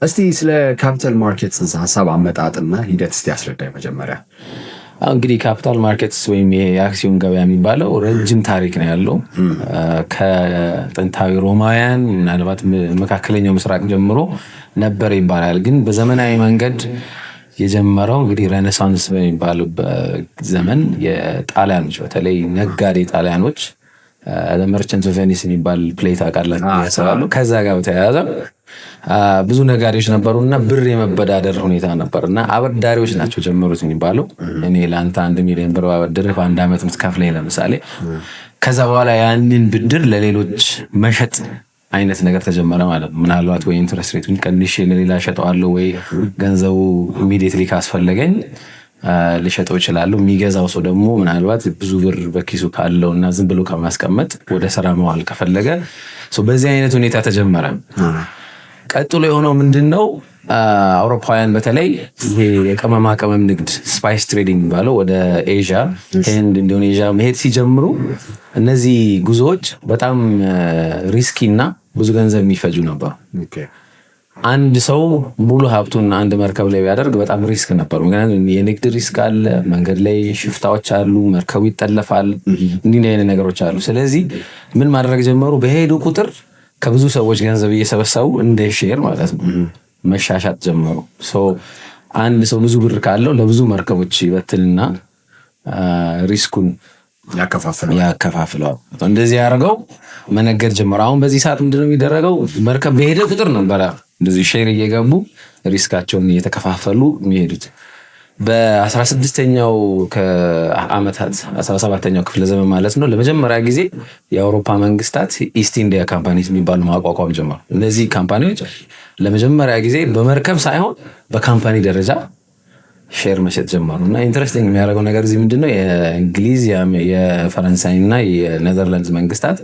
እስቲ ስለ ካፒታል ማርኬት ጽንሰ ሀሳብ አመጣጥና ሂደት እስቲ አስረዳኝ መጀመሪያ። እንግዲህ ካፒታል ማርኬትስ ወይም የአክሲዮን ገበያ የሚባለው ረጅም ታሪክ ነው ያለው። ከጥንታዊ ሮማውያን ምናልባት መካከለኛው ምስራቅ ጀምሮ ነበር ይባላል። ግን በዘመናዊ መንገድ የጀመረው እንግዲህ ሬኔሳንስ በሚባለው ዘመን የጣሊያኖች በተለይ ነጋዴ ጣሊያኖች መርቸንት ኦፍ ቬኒስ የሚባል ፕሌት አቃላችሁ ያሰራሉ። ከዛ ጋር በተያያዘ ብዙ ነጋዴዎች ነበሩና ብር የመበዳደር ሁኔታ ነበርና አበዳሪዎች ናቸው ጀመሩት የሚባለው። እኔ ለአንተ 1 ሚሊዮን ብር ባበድርህ በአንድ ዓመት የምትከፍለኝ ለምሳሌ። ከዛ በኋላ ያንን ብድር ለሌሎች መሸጥ አይነት ነገር ተጀመረ ማለት ነው። ምናልባት ወይ ኢንትረስት ሬቱን ቀንሼ ለሌላ ሸጠዋለሁ፣ ወይ ገንዘቡ ኢሚዲየትሊ ካስፈለገኝ ልሸጠው ይችላሉ። የሚገዛው ሰው ደግሞ ምናልባት ብዙ ብር በኪሱ ካለው እና ዝም ብሎ ከማስቀመጥ ወደ ስራ መዋል ከፈለገ በዚህ አይነት ሁኔታ ተጀመረ። ቀጥሎ የሆነው ምንድነው? አውሮፓውያን በተለይ ይሄ የቅመማ ቅመም ንግድ ስፓይስ ትሬዲንግ ባለው ወደ ኤዥያ፣ ህንድ፣ ኢንዶኔዥያ መሄድ ሲጀምሩ እነዚህ ጉዞዎች በጣም ሪስኪ እና ብዙ ገንዘብ የሚፈጁ ነበሩ። አንድ ሰው ሙሉ ሀብቱን አንድ መርከብ ላይ ቢያደርግ በጣም ሪስክ ነበሩ። ምክንያቱም የንግድ ሪስክ አለ፣ መንገድ ላይ ሽፍታዎች አሉ፣ መርከቡ ይጠለፋል፣ እንዲህ አይነት ነገሮች አሉ። ስለዚህ ምን ማድረግ ጀመሩ? በሄዱ ቁጥር ከብዙ ሰዎች ገንዘብ እየሰበሰቡ እንደ ሼር ማለት ነው መሻሻጥ ጀመሩ። አንድ ሰው ብዙ ብር ካለው ለብዙ መርከቦች ይበትልና ሪስኩን ያከፋፍለዋል። እንደዚህ ያደርገው መነገድ ጀመሩ። አሁን በዚህ ሰዓት ምንድነው የሚደረገው? መርከብ በሄደ ቁጥር ነበረ እንደዚህ ሼር እየገቡ ሪስካቸውን እየተከፋፈሉ የሚሄዱት። በ16ኛው ከዓመታት 17ኛው ክፍለ ዘመን ማለት ነው ለመጀመሪያ ጊዜ የአውሮፓ መንግስታት ኢስት ኢንዲያ ካምፓኒስ የሚባሉ ማቋቋም ጀመሩ። እነዚህ ካምፓኒዎች ለመጀመሪያ ጊዜ በመርከብ ሳይሆን በካምፓኒ ደረጃ ሼር መሸጥ ጀመሩ። እና ኢንትረስቲንግ የሚያደርገው ነገር እዚህ ምንድነው? የእንግሊዝ የፈረንሳይ እና የኔዘርላንድስ መንግስታት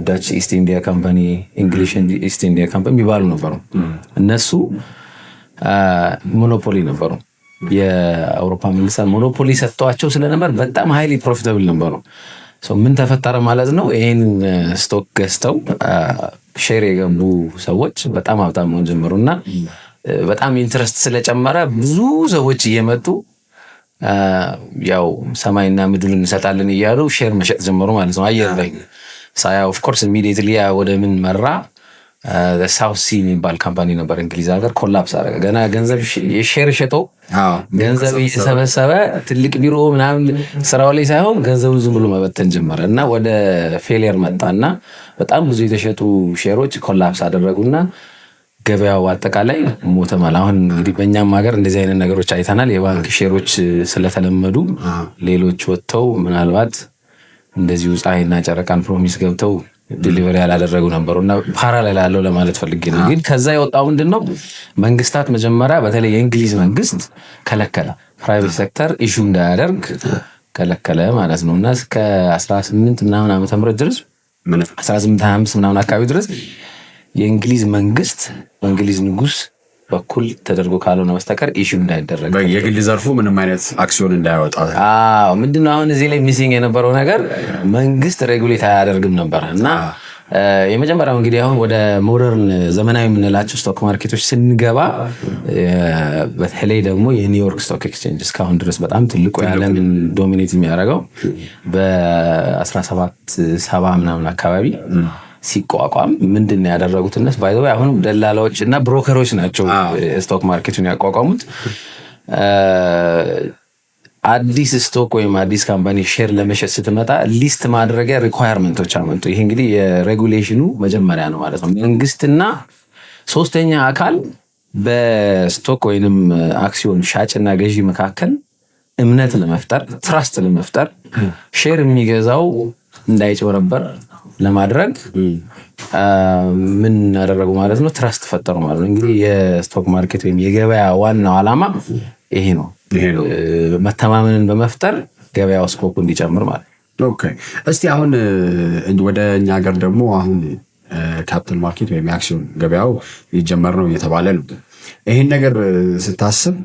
ዳች ኢስት ኢንዲያ ካምፓኒ፣ እንግሊሽ ኢስት ኢንዲያ ካምፓኒ የሚባሉ ነበሩ። እነሱ ሞኖፖሊ ነበሩ። የአውሮፓ መንግስታት ሞኖፖሊ ሰጥተዋቸው ስለነበር በጣም ሃይሊ ፕሮፊታብል ነበሩ። ምን ተፈጠረ ማለት ነው? ይህን ስቶክ ገዝተው ሼር የገቡ ሰዎች በጣም ሀብታም መሆን ጀመሩ እና በጣም ኢንትረስት ስለጨመረ ብዙ ሰዎች እየመጡ ያው ሰማይና ምድር እንሰጣለን እያሉ ሼር መሸጥ ጀመሩ ማለት ነው። አየር ላይ ሳያ ኦፍ ኮርስ ኢሚዲየትሊ ወደ ምን መራ? ሳውት ሲ የሚባል ካምፓኒ ነበር እንግሊዝ ሀገር፣ ኮላፕስ አደረገ። ገና ገንዘብ የሼር ሸጦ ገንዘብ እየሰበሰበ ትልቅ ቢሮ ምናምን ስራው ላይ ሳይሆን ገንዘቡ ዝም ብሎ መበተን ጀመረ እና ወደ ፌሊየር መጣና በጣም ብዙ የተሸጡ ሼሮች ኮላፕስ አደረጉና ገበያው አጠቃላይ ሞተ ማለት። አሁን እንግዲህ በእኛም ሀገር እንደዚህ አይነት ነገሮች አይተናል። የባንክ ሼሮች ስለተለመዱ ሌሎች ወጥተው ምናልባት እንደዚሁ ፀሐይና ጨረቃን ፕሮሚስ ገብተው ዲሊቨሪ ያላደረጉ ነበሩና ፓራሌል አለው ለማለት ፈልጌ ነው። ግን ከዛ የወጣው ምንድነው? መንግስታት መጀመሪያ በተለይ የእንግሊዝ መንግስት ከለከለ፣ ፕራይቬት ሴክተር ኢሹ እንዳያደርግ ከለከለ ማለት ነው። እና እስከ 18 ምናምን ዓመተ ምህረት ድረስ 1825 ምናምን አካባቢ ድረስ የእንግሊዝ መንግስት በእንግሊዝ ንጉስ በኩል ተደርጎ ካልሆነ በስተቀር ኢሹ እንዳይደረግ የግል ዘርፉ ምንም አይነት አክሲዮን እንዳያወጣ። ምንድነው አሁን እዚህ ላይ ሚሲንግ የነበረው ነገር? መንግስት ሬጉሌት አያደርግም ነበር እና የመጀመሪያው እንግዲህ አሁን ወደ ሞደርን ዘመናዊ የምንላቸው ስቶክ ማርኬቶች ስንገባ በተለይ ደግሞ የኒውዮርክ ስቶክ ኤክስቼንጅ እስካሁን ድረስ በጣም ትልቁ የዓለምን ዶሚኔት የሚያደርገው በ1770 ምናምን አካባቢ ሲቋቋም ምንድን ያደረጉት እነሱ ባይ ዘ ወይ አሁን ደላላዎች እና ብሮከሮች ናቸው ስቶክ ማርኬቱን ያቋቋሙት። አዲስ ስቶክ ወይም አዲስ ካምፓኒ ሼር ለመሸጥ ስትመጣ ሊስት ማድረጊያ ሪኳየርመንቶች አመጡ። ይሄ እንግዲህ የሬጉሌሽኑ መጀመሪያ ነው ማለት ነው። መንግስትና ሶስተኛ አካል በስቶክ ወይንም አክሲዮን ሻጭና ገዢ መካከል እምነት ለመፍጠር፣ ትራስት ለመፍጠር፣ ሼር የሚገዛው እንዳይጭበረበር ለማድረግ ምን አደረጉ ማለት ነው? ትራስት ፈጠሩ ማለት ነው። እንግዲህ የስቶክ ማርኬት ወይም የገበያ ዋናው ዓላማ ይሄ ነው። መተማመንን በመፍጠር ገበያው ስኮፕ እንዲጨምር ማለት ነው። ኦኬ፣ እስቲ አሁን ወደ እኛ ሀገር ደግሞ አሁን ካፒታል ማርኬት ወይም የአክሲዮን ገበያው ሊጀመር ነው እየተባለ ነው። ይሄን ነገር ስታስብ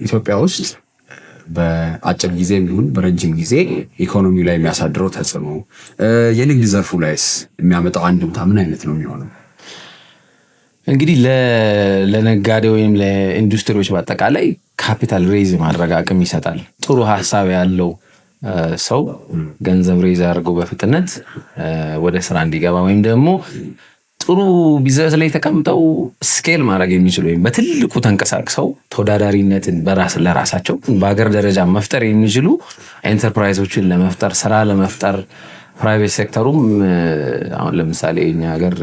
ኢትዮጵያ ውስጥ በአጭር ጊዜ ይሁን በረጅም ጊዜ ኢኮኖሚው ላይ የሚያሳድረው ተጽዕኖ፣ የንግድ ዘርፉ ላይስ የሚያመጣው አንድምታ ምን አይነት ነው የሚሆነው? እንግዲህ ለነጋዴ ወይም ለኢንዱስትሪዎች በአጠቃላይ ካፒታል ሬዝ ማድረግ አቅም ይሰጣል። ጥሩ ሀሳብ ያለው ሰው ገንዘብ ሬዝ አድርገው በፍጥነት ወደ ስራ እንዲገባ ወይም ደግሞ ጥሩ ቢዝነስ ላይ ተቀምጠው ስኬል ማድረግ የሚችሉ ወይም በትልቁ ተንቀሳቅሰው ተወዳዳሪነትን ለራሳቸው በሀገር ደረጃ መፍጠር የሚችሉ ኤንተርፕራይዞችን ለመፍጠር ስራ ለመፍጠር ፕራይቬት ሴክተሩም አሁን ለምሳሌ እኛ ሀገር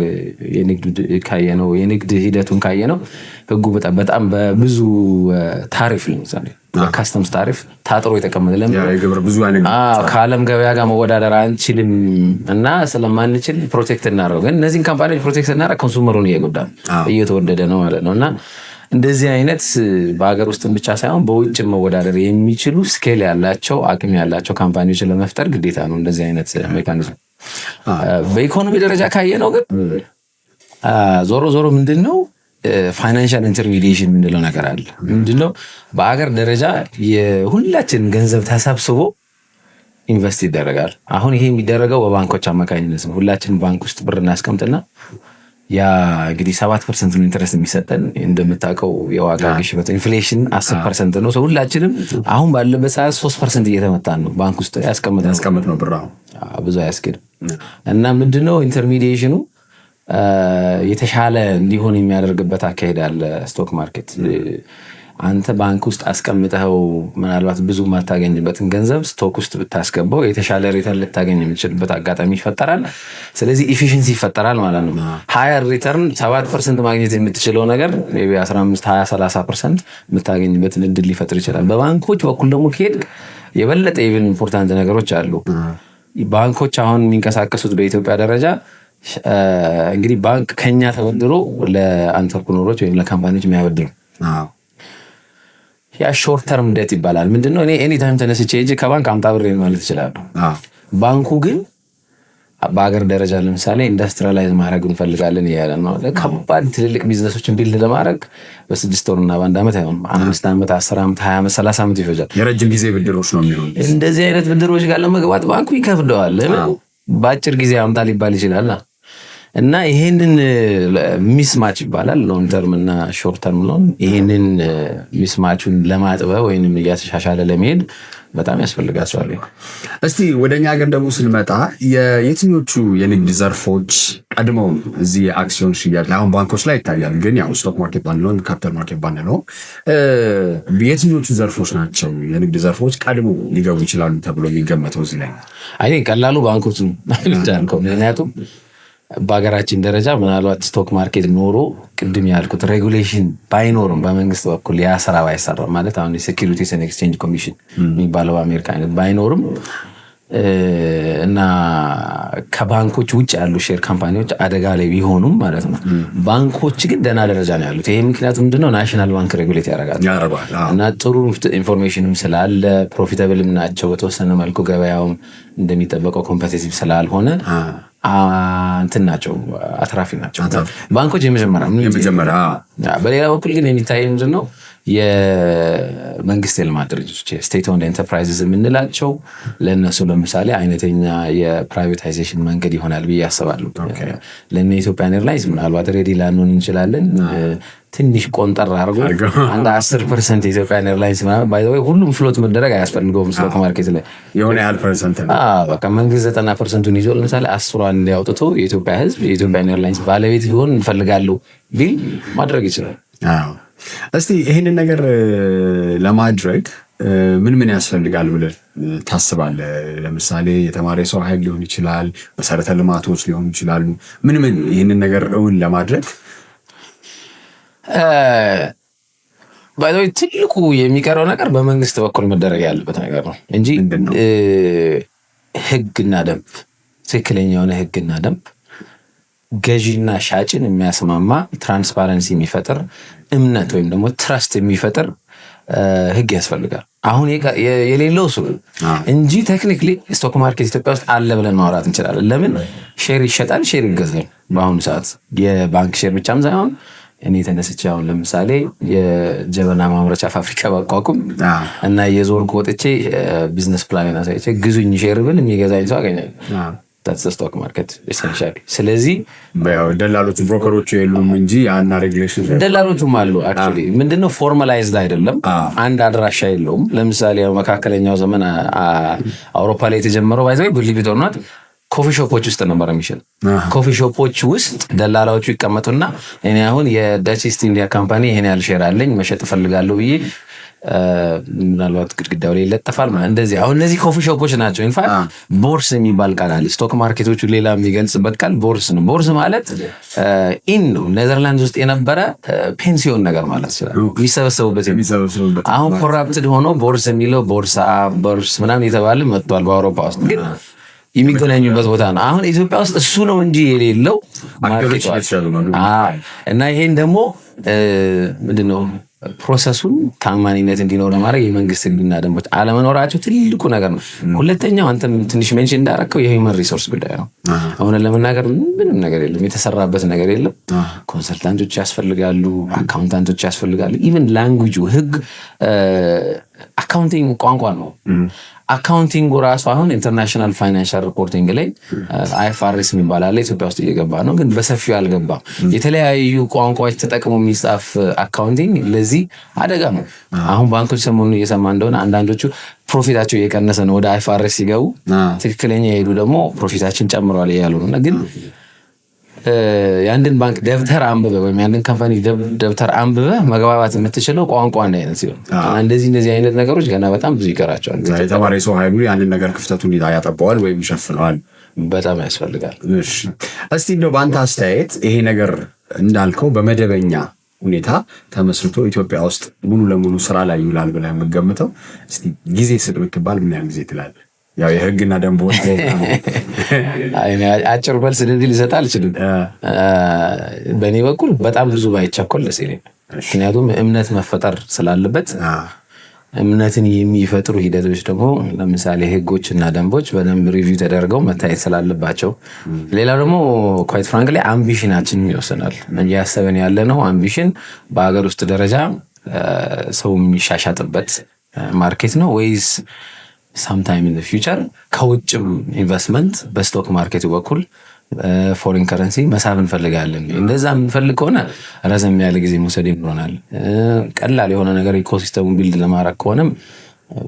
የንግድ ሂደቱን ካየነው ህጉ በጣም በብዙ ታሪፍ ለምሳሌ ካስተምስ ታሪፍ ታጥሮ የተቀመጠ ከዓለም ገበያ ጋር መወዳደር አንችልም እና ስለማንችል ፕሮቴክት እናደርገው። ግን እነዚህን ካምፓኒዎች ፕሮቴክት እናደርግ ኮንሱመሩን እየጎዳ እየተወደደ ነው ማለት ነው። እና እንደዚህ አይነት በሀገር ውስጥም ብቻ ሳይሆን በውጭ መወዳደር የሚችሉ ስኬል ያላቸው አቅም ያላቸው ካምፓኒዎችን ለመፍጠር ግዴታ ነው እንደዚህ አይነት ሜካኒዝም። በኢኮኖሚ ደረጃ ካየነው ግን ዞሮ ምንድን ነው ፋይናንሻል ኢንተርሚዲዬሽን የምንለው ነገር አለ። ምንድነው በአገር ደረጃ የሁላችን ገንዘብ ተሰብስቦ ኢንቨስት ይደረጋል። አሁን ይሄ የሚደረገው በባንኮች አማካኝነት ነው። ሁላችን ባንክ ውስጥ ብር እናስቀምጥና ያ እንግዲህ 7% ነው ኢንተረስት የሚሰጠን። እንደምታውቀው የዋጋ ግሽበት ኢንፍሌሽን 10% ነው። ሁላችንም አሁን ባለበት ሰዓት 3% እየተመታን ነው። ባንክ ውስጥ ያስቀምጥ ነው ብር ብዙ አያስኬድም። እና ምንድነው ኢንተርሚዲዬሽኑ የተሻለ እንዲሆን የሚያደርግበት አካሄድ አለ። ስቶክ ማርኬት አንተ ባንክ ውስጥ አስቀምጠው ምናልባት ብዙ ማታገኝበትን ገንዘብ ስቶክ ውስጥ ብታስገባው የተሻለ ሪተርን ልታገኝ የምትችልበት አጋጣሚ ይፈጠራል። ስለዚህ ኢፊሽንሲ ይፈጠራል ማለት ነው። ሃየር ሪተርን 7% ማግኘት የምትችለው ነገር ሜይ ቢ 15 20 30% የምታገኝበትን እድል ሊፈጥር ይችላል። በባንኮች በኩል ደግሞ ከሄድ የበለጠ ኢቭን ኢምፖርታንት ነገሮች አሉ። ባንኮች አሁን የሚንቀሳቀሱት በኢትዮጵያ ደረጃ እንግዲህ ባንክ ከኛ ተበድሮ ለአንተርፕረነሮች ወይም ለካምፓኒዎች የሚያበድሩ ያ ሾርት ተርም ዴት ይባላል። ምንድነው እኔ ኤኒ ታይም ተነስቼ እጂ ከባንክ አምጣ ብር ማለት እችላለሁ። ባንኩ ግን በአገር ደረጃ ለምሳሌ ኢንዱስትሪያላይዝ ማድረግ እንፈልጋለን እያለ ነው። ከባድ ትልልቅ ቢዝነሶችን ቢልድ ለማድረግ በ6 ወርና በ1 ዓመት አይሆንም። 5 ዓመት 10 ዓመት 20 ዓመት 30 ዓመት ይፈጃል። የረጅም ጊዜ ብድሮች ነው የሚሆኑት። እንደዚህ አይነት ብድሮች ጋር ለመግባት ባንኩ ይከብደዋል። በአጭር ጊዜ አምጣ ሊባል ይችላል። እና ይሄንን ሚስማች ይባላል ሎንግ ተርም እና ሾርት ተርም ሎን። ይሄንን ሚስማቹን ለማጥበብ ወይንም እያተሻሻለ ለመሄድ በጣም ያስፈልጋቸዋል። እስቲ ወደኛ ሀገር ደግሞ ስንመጣ የትኞቹ የንግድ ዘርፎች ቀድመው እዚህ የአክሲዮን ሽያጭ ላይ አሁን ባንኮች ላይ ይታያል፣ ግን ያው ስቶክ ማርኬት ባንለው ካፒታል ማርኬት ባንለው የትኞቹ ዘርፎች ናቸው የንግድ ዘርፎች ቀድመው ሊገቡ ይችላሉ ተብሎ የሚገመተው እዚህ ላይ? አይ ቀላሉ ባንኮች ነው። ምክንያቱም በሀገራችን ደረጃ ምናልባት ስቶክ ማርኬት ኖሮ ቅድም ያልኩት ሬጉሌሽን ባይኖርም በመንግስት በኩል ያ ስራ ባይሰራ ማለት አሁን የሴኩሪቲስ ኤንድ ኤክስቼንጅ ኮሚሽን የሚባለው በአሜሪካ አይነት ባይኖርም እና ከባንኮች ውጭ ያሉ ሼር ካምፓኒዎች አደጋ ላይ ቢሆኑም ማለት ነው። ባንኮች ግን ደህና ደረጃ ነው ያሉት። ይሄ ምክንያቱ ምንድነው? ናሽናል ባንክ ሬጉሌት ያደርጋል እና ጥሩ ኢንፎርሜሽንም ስላለ ፕሮፊታብልም ናቸው። በተወሰነ መልኩ ገበያውም እንደሚጠበቀው ኮምፒቲቲቭ ስላልሆነ እንትን ናቸው፣ አትራፊ ናቸው ባንኮች የመጀመሪያ። በሌላ በኩል ግን የሚታይ ምንድነው የመንግስት የልማት ድርጅቶች ስቴት ኦውንድ ኤንተርፕራይዝስ የምንላቸው ለእነሱ ለምሳሌ አይነተኛ የፕራይቬታይዜሽን መንገድ ይሆናል ብዬ አስባለሁ። ለእነ ኢትዮጵያን ኤርላይንስ ምናልባት ሬዲ ላንሆን እንችላለን። ትንሽ ቆንጠር አድርጎ አንድ 10% የኢትዮጵያን ኤርላይንስ ሁሉም ፍሎት መደረግ አያስፈልገውም። ስቶክ ማርኬት ላይ የሆነ ያህል ፐርሰንት ነው በቃ መንግስት 90%ን ይዞ ለምሳሌ 10ን እንዲያውጥቶ የኢትዮጵያ ህዝብ የኢትዮጵያን ኤርላይንስ ባለቤት ሊሆን እንፈልጋለሁ ቢል ማድረግ ይችላል። እስቲ ይህንን ነገር ለማድረግ ምን ያስፈልጋል ብለህ ታስባለህ? ለምሳሌ የተማረ ሰው ኃይል ሊሆን ይችላል፣ መሰረተ ልማቶች ሊሆኑ ይችላሉ። ምን ይህንን ነገር እውን ለማድረግ ትልቁ የሚቀረው ነገር በመንግስት በኩል መደረግ ያለበት ነገር ነው እንጂ ህግና ደንብ፣ ትክክለኛ የሆነ ህግና ደንብ ገዢና ሻጭን የሚያስማማ ትራንስፓረንሲ የሚፈጥር እምነት ወይም ደግሞ ትረስት የሚፈጥር ህግ ያስፈልጋል። አሁን የሌለው እሱ እንጂ ቴክኒክሊ ስቶክ ማርኬት ኢትዮጵያ ውስጥ አለ ብለን ማውራት እንችላለን። ለምን ሼር ይሸጣል፣ ሼር ይገዛል። በአሁኑ ሰዓት የባንክ ሼር ብቻም ሳይሆን እኔ ተነስቼ አሁን ለምሳሌ የጀበና ማምረቻ ፋብሪካ ባቋቁም እና የዞርኩ ወጥቼ ቢዝነስ ፕላን አሳይቼ ግዙኝ ሼር ብል የሚገዛኝ ሰው አገኛለሁ። ስቶክ ማርኬት ኤሰንሻሊ። ስለዚህ ደላሎቹ ብሮከሮቹ የሉም እንጂ ያና ሬጉሌሽን ደላሎቹም አሉ። አክቹዋሊ ምንድነው ፎርማላይዝድ አይደለም፣ አንድ አድራሻ የለውም። ለምሳሌ መካከለኛው ዘመን አውሮፓ ላይ የተጀመረው ባይዘው ብሊቪት ኦር ኖት ኮፊ ሾፖች ውስጥ ነበር የሚችል። ኮፊ ሾፖች ውስጥ ደላላዎቹ ይቀመጡና እኔ አሁን የዳች ኢስት ኢንዲያ ካምፓኒ ይሄን ያህል ሼር አለኝ መሸጥ እፈልጋለሁ ብዬ ምናልባት ግድግዳው ላይ ይለጠፋል ማለት እንደዚህ። አሁን እነዚህ ኮፊ ሾፖች ናቸው። ኢንፋክት ቦርስ የሚባል ቃል አለ። ስቶክ ማርኬቶቹ ሌላ የሚገልጽበት ቃል ቦርስ ነው። ቦርስ ማለት ኢን ነው። ኔዘርላንድስ ውስጥ የነበረ ፔንሲዮን ነገር ማለት ይችላል፣ የሚሰበሰቡበት። አሁን ኮራፕትድ ሆኖ ቦርስ የሚለው ቦርሳ ቦርስ ምናምን የተባለ መጥቷል በአውሮፓ ውስጥ ግን የሚገናኙበት ቦታ ነው። አሁን ኢትዮጵያ ውስጥ እሱ ነው እንጂ የሌለው ማርኬት እና ይሄን ደግሞ ምንድነው ፕሮሰሱን ታማኝነት እንዲኖር ለማድረግ የመንግስት ህግና ደንቦች አለመኖራቸው ትልቁ ነገር ነው። ሁለተኛው አንተም ትንሽ ሜንሽን እንዳደረከው የሂውመን ሪሶርስ ጉዳይ ነው። አሁን ለመናገር ምንም ነገር የለም፣ የተሰራበት ነገር የለም። ኮንሰልታንቶች ያስፈልጋሉ፣ አካውንታንቶች ያስፈልጋሉ። ኢቨን ላንጉጁ ህግ አካውንቲንግ ቋንቋ ነው። አካውንቲንግ ራሱ አሁን ኢንተርናሽናል ፋይናንሻል ሪፖርቲንግ ላይ አይኤፍአርኤስ የሚባል አለ። ኢትዮጵያ ውስጥ እየገባ ነው፣ ግን በሰፊው አልገባም። የተለያዩ ቋንቋዎች ተጠቅሞ የሚጻፍ አካውንቲንግ ለዚህ አደጋ ነው። አሁን ባንኮች ሰሞኑን እየሰማ እንደሆነ አንዳንዶቹ ፕሮፊታቸው እየቀነሰ ነው፣ ወደ አይኤፍአርኤስ ሲገቡ ትክክለኛ የሄዱ ደግሞ ፕሮፊታችን ጨምሯል እያሉ ነው። እና ግን የአንድን ባንክ ደብተር አንብበ ወይም የአንድን ካምፓኒ ደብተር አንብበ መግባባት የምትችለው ቋንቋ አንድ አይነት ሲሆን እንደዚህ አይነት ነገሮች ገና በጣም ብዙ ይቀራቸዋል። የተማሪ ሰው ኃይሉ ያንን ነገር ክፍተቱን ያጠበዋል ወይም ይሸፍነዋል። በጣም ያስፈልጋል። እስቲ እንደው በአንተ አስተያየት ይሄ ነገር እንዳልከው በመደበኛ ሁኔታ ተመስርቶ ኢትዮጵያ ውስጥ ሙሉ ለሙሉ ስራ ላይ ይውላል ብለህ የምትገምተው እስቲ ጊዜ ስጥ ብትባል ምን ያህል ጊዜ ትላለህ? ያው የህግና ደንቦች አጭር መልስ እንደዚህ ልሰጥ አልችልም። በእኔ በኩል በጣም ብዙ ባይቻኮል ደስ ይለኛል። ምክንያቱም እምነት መፈጠር ስላለበት እምነትን የሚፈጥሩ ሂደቶች ደግሞ ለምሳሌ ህጎችና ደንቦች በደንብ ሪቪው ተደርገው መታየት ስላለባቸው፣ ሌላው ደግሞ ኳይት ፍራንክሊ አምቢሽናችን ይወስናል እንጂ ያሰበን ያለ ነው አምቢሽን በሀገር ውስጥ ደረጃ ሰው የሚሻሻጥበት ማርኬት ነው ወይስ sometime in the future ከውጭም ኢንቨስትመንት በስቶክ ማርኬቱ በኩል ፎሪን ከረንሲ መሳብ እንፈልጋለን። እንደዛ የምንፈልግ ከሆነ ረዘም ያለ ጊዜ መውሰድ ይኖረናል። ቀላል የሆነ ነገር ኢኮሲስተሙን ቢልድ ለማድረግ ከሆነም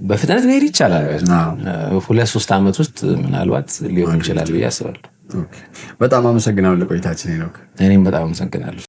በፍጥነት መሄድ ይቻላል። 2-3 ዓመት ውስጥ ምናልባት ሊሆን ይችላል ብዬ አስባለሁ። በጣም አመሰግናለሁ ለቆይታችን ሄኖክ። እኔም በጣም አመሰግናለሁ።